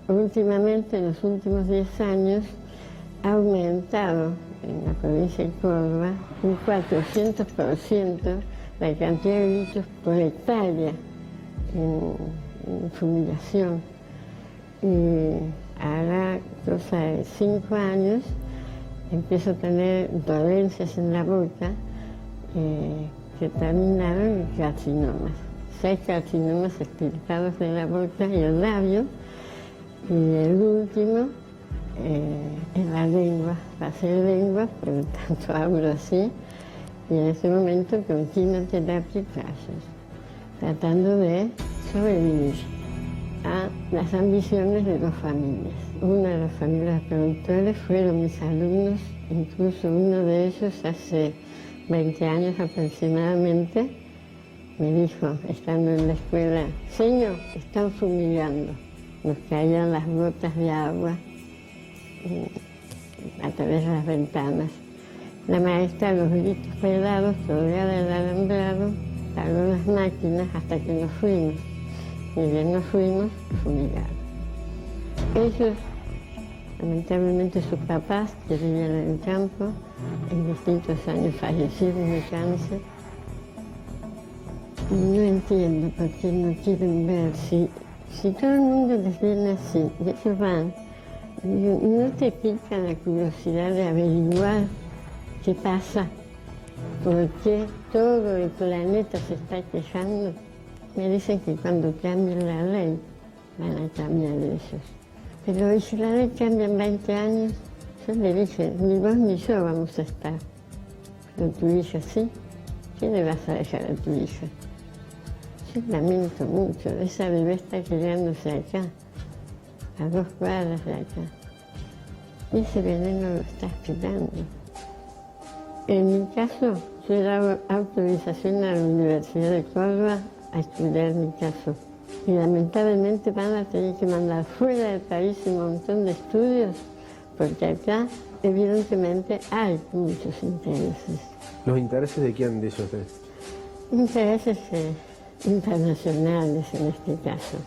S24: últimamente, en los últimos 10 años, ha aumentado en la provincia de Córdoba un 400% la cantidad de litros por hectárea en fumigación. Y ahora, cosa de 5 años, empiezo a tener dolencias en la boca que terminaron en carcinomas. 6 carcinomas extirpados de la boca y el labio, y el último en la lengua, pasé lengua, por lo tanto hablo así, y en ese momento con quimioterapia y rayos, tratando de sobrevivir a las ambiciones de 2 familias. Una de las familias productores fueron mis alumnos, incluso uno de ellos hace 20 años aproximadamente, me dijo, estando en la escuela, señor, están fumigando. Nos caían las gotas de agua a través de las ventanas. La maestra, los gritos pelados, rodeada del alambrado, paró las máquinas hasta que nos fuimos. Y bien nos fuimos, fumigaron. Ellos, lamentablemente sus papás, que vivían en el campo, en distintos años fallecieron de cáncer. Y no entiendo por qué no quieren ver si todo el mundo les viene así, y ellos van, ¿no te pica la curiosidad de averiguar qué pasa? ¿Por qué todo el planeta se está quejando? Me dicen que cuando cambien la ley van a cambiar ellos. Pero ¿y si la ley cambia en 20 años? Yo le dije, ni vos ni yo vamos a estar. Pero tu hija sí. ¿Qué le vas a dejar a tu hija? Yo lamento mucho. Esa bebé está criándose acá, a 2 cuadras de acá. Y ese veneno lo está aspirando. En mi caso, yo he dado autorización a la Universidad de Córdoba a estudiar mi caso. Y lamentablemente van a tener que mandar fuera del país un montón de estudios, porque acá evidentemente hay muchos intereses.
S13: ¿Los intereses de quién dice usted?
S24: Intereses internacionales en este caso.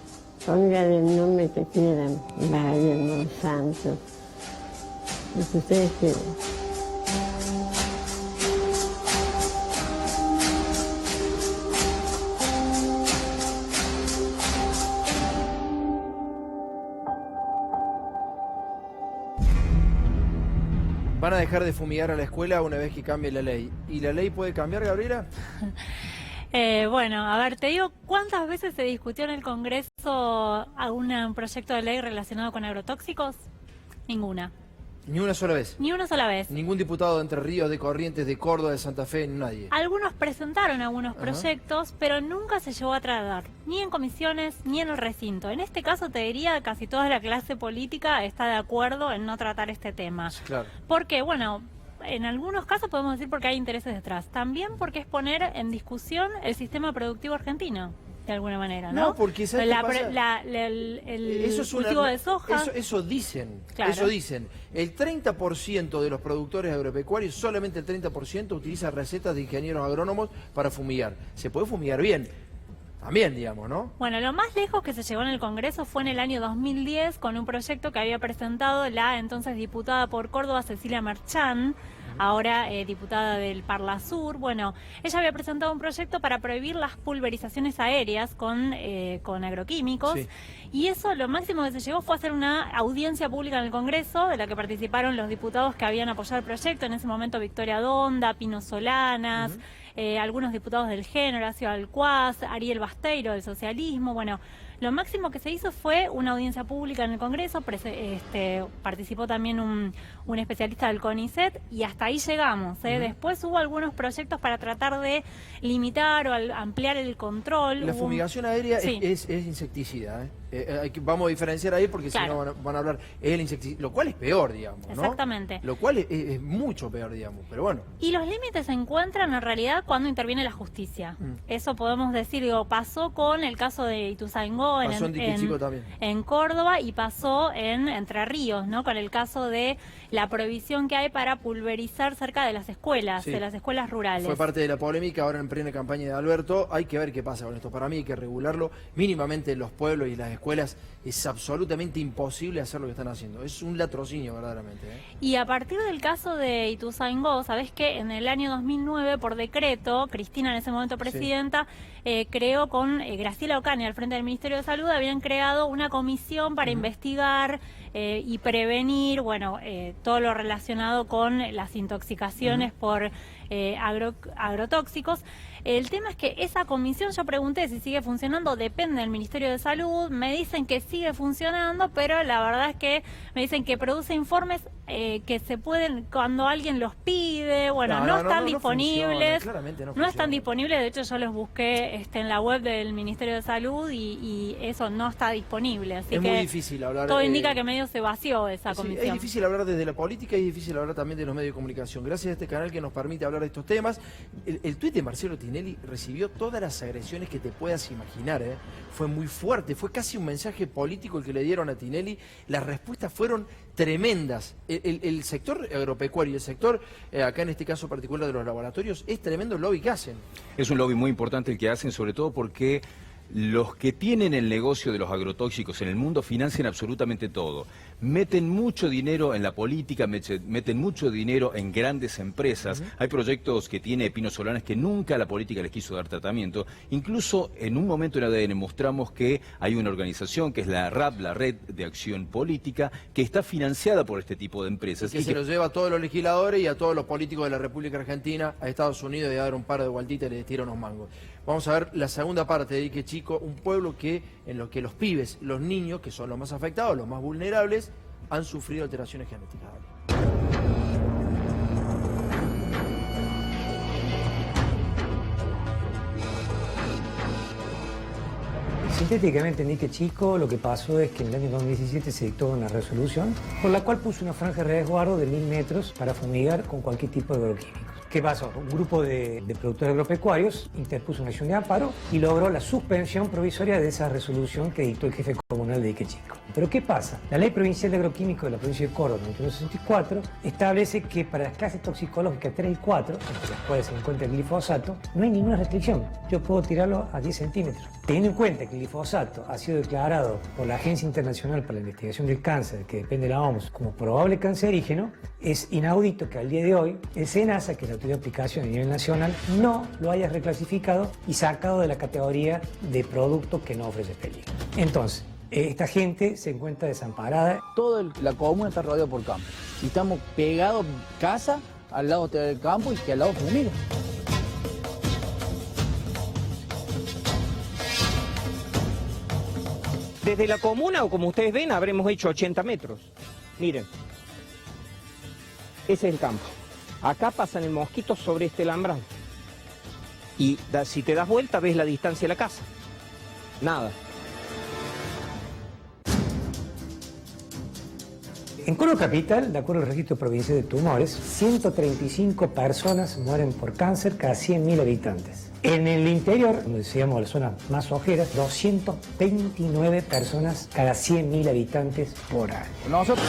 S24: Póngale el nombre que quieran, Bayer, Monsanto, lo que ustedes quieran.
S3: Van a dejar de fumigar a la escuela una vez que cambie la ley. ¿Y la ley puede cambiar, Gabriela?
S15: Bueno, a ver, te digo, ¿cuántas veces se discutió en el Congreso un proyecto de ley relacionado con agrotóxicos? Ninguna.
S3: Ni una sola vez.
S15: Ni una sola vez.
S3: Ningún diputado de Entre Ríos, de Corrientes, de Córdoba, de Santa Fe, nadie.
S15: Algunos presentaron algunos proyectos, pero nunca se llegó a tratar, ni en comisiones, ni en el recinto. En este caso te diría casi toda la clase política está de acuerdo en no tratar este tema.
S3: Claro.
S15: Porque, bueno, en algunos casos podemos decir porque hay intereses detrás. También porque es poner en discusión el sistema productivo argentino. De alguna manera, ¿no?
S3: No, porque ¿sabes qué pasa?
S15: El cultivo de soja.
S3: Eso dicen,
S15: claro.
S3: Eso dicen. El 30% de los productores agropecuarios, solamente el 30% utiliza recetas de ingenieros agrónomos para fumigar. Se puede fumigar bien, también, digamos, ¿no?
S15: Bueno, lo más lejos que se llegó en el Congreso fue en el año 2010 con un proyecto que había presentado la entonces diputada por Córdoba, Cecilia Merchán, ahora diputada del Parla Sur. Bueno, ella había presentado un proyecto para prohibir las pulverizaciones aéreas con agroquímicos. Sí. Y eso, lo máximo que se llegó fue hacer una audiencia pública en el Congreso, de la que participaron los diputados que habían apoyado el proyecto. En ese momento Victoria Donda, Pino Solanas, algunos diputados del Género, Horacio Alcuaz, Ariel Basteiro del socialismo. Bueno, lo máximo que se hizo fue una audiencia pública en el Congreso, participó también un especialista del CONICET y hasta ahí llegamos. Después hubo algunos proyectos para tratar de limitar o ampliar el control.
S3: La fumigación aérea es insecticida, vamos a diferenciar ahí porque claro, si no van a hablar, es el insecticida, lo cual es peor, digamos, ¿no?
S15: Exactamente.
S3: Lo cual es mucho peor, digamos, pero bueno.
S15: Y los límites se encuentran en realidad cuando interviene la justicia. Eso podemos decir, pasó con el caso de Ituzaingó en Córdoba y pasó en Entre Ríos, ¿no? Con el caso de la prohibición que hay para pulverizar cerca de las escuelas, de las escuelas rurales.
S3: Fue parte de la polémica ahora en plena campaña de Alberto. Hay que ver qué pasa con esto. Para mí hay que regularlo mínimamente en los pueblos y las escuelas. Es absolutamente imposible hacer lo que están haciendo. Es un latrocinio verdaderamente.
S15: Y a partir del caso de Ituzaingó, sabés que en el año 2009, por decreto, Cristina, en ese momento presidenta, creó con Graciela Ocaña al frente del Ministerio de Salud, habían creado una comisión para investigar y prevenir, todo lo relacionado con las intoxicaciones por agrotóxicos. El tema es que esa comisión, yo pregunté si sigue funcionando, depende del Ministerio de Salud, me dicen que sigue funcionando, pero la verdad es que me dicen que produce informes que se pueden, cuando alguien los pide, bueno, no están disponibles, no están disponibles, de hecho yo los busqué en la web del Ministerio de Salud y eso no está disponible, así
S3: es
S15: que
S3: muy difícil hablar.
S15: todo indica que medio se vació esa
S3: Sí,
S15: comisión.
S3: es difícil hablar desde la política y es difícil hablar también de los medios de comunicación. Gracias a este canal que nos permite hablar de estos temas. El tuit de Marcelo Tinelli recibió todas las agresiones que te puedas imaginar, ¿eh? Fue muy fuerte, fue casi un mensaje político el que le dieron a Tinelli. Las respuestas fueron tremendas. El sector agropecuario, el sector, acá en este caso particular de los laboratorios, es tremendo el lobby que hacen.
S12: Es un lobby muy importante el que hacen, sobre todo porque los que tienen el negocio de los agrotóxicos en el mundo financian absolutamente todo. Meten mucho dinero en la política, meten mucho dinero en grandes empresas. Hay proyectos que tiene Pino Solanas que nunca la política les quiso dar tratamiento. Incluso en un momento en ADN mostramos que hay una organización que es la RAP, la Red de Acción Política, que está financiada por este tipo de empresas.
S3: Que se los lleva a todos los legisladores y a todos los políticos de la República Argentina a Estados Unidos y a dar un par de vueltitas y les tira unos mangos. Vamos a ver la segunda parte de Ike Chico, un pueblo en lo que los pibes, los niños, que son los más afectados, los más vulnerables, han sufrido alteraciones genéticas.
S1: Sintéticamente en Ike Chico lo que pasó es que en el año 2017 se dictó una resolución por la cual puso una franja de resguardo de 1000 metros para fumigar con cualquier tipo de agroquímicos. ¿Qué pasó? Un grupo de productores agropecuarios interpuso una acción de amparo y logró la suspensión provisoria de esa resolución que dictó el jefe comunal de Ike Chico. Pero ¿qué pasa? La Ley Provincial de Agroquímicos de la provincia de Córdoba, 1964, establece que para las clases toxicológicas 3 y 4, entre las cuales se encuentra el glifosato, no hay ninguna restricción. Yo puedo tirarlo a 10 centímetros. Teniendo en cuenta que el glifosato ha sido declarado por la Agencia Internacional para la Investigación del Cáncer, que depende de la OMS, como probable cancerígeno, es inaudito que al día de hoy el SENASA, que es la autoridad de aplicación a nivel nacional, no lo haya reclasificado y sacado de la categoría de producto que no ofrece peligro. Entonces, esta gente se encuentra desamparada.
S2: Toda la comuna está rodeada por campo. Y estamos pegados casa al lado del campo y que al lado fumiga.
S4: Desde la comuna, o como ustedes ven, habremos hecho 80 metros. Miren, ese es el campo. Acá pasan el mosquito sobre este alambrado. Y si te das vuelta, ves la distancia de la casa. Nada.
S1: En Córdoba Capital, de acuerdo al registro provincial de tumores, 135 personas mueren por cáncer cada 100.000 habitantes. En el interior, como decíamos, las zonas más ojeras, 229 personas cada 100.000 habitantes por año.
S2: Nosotros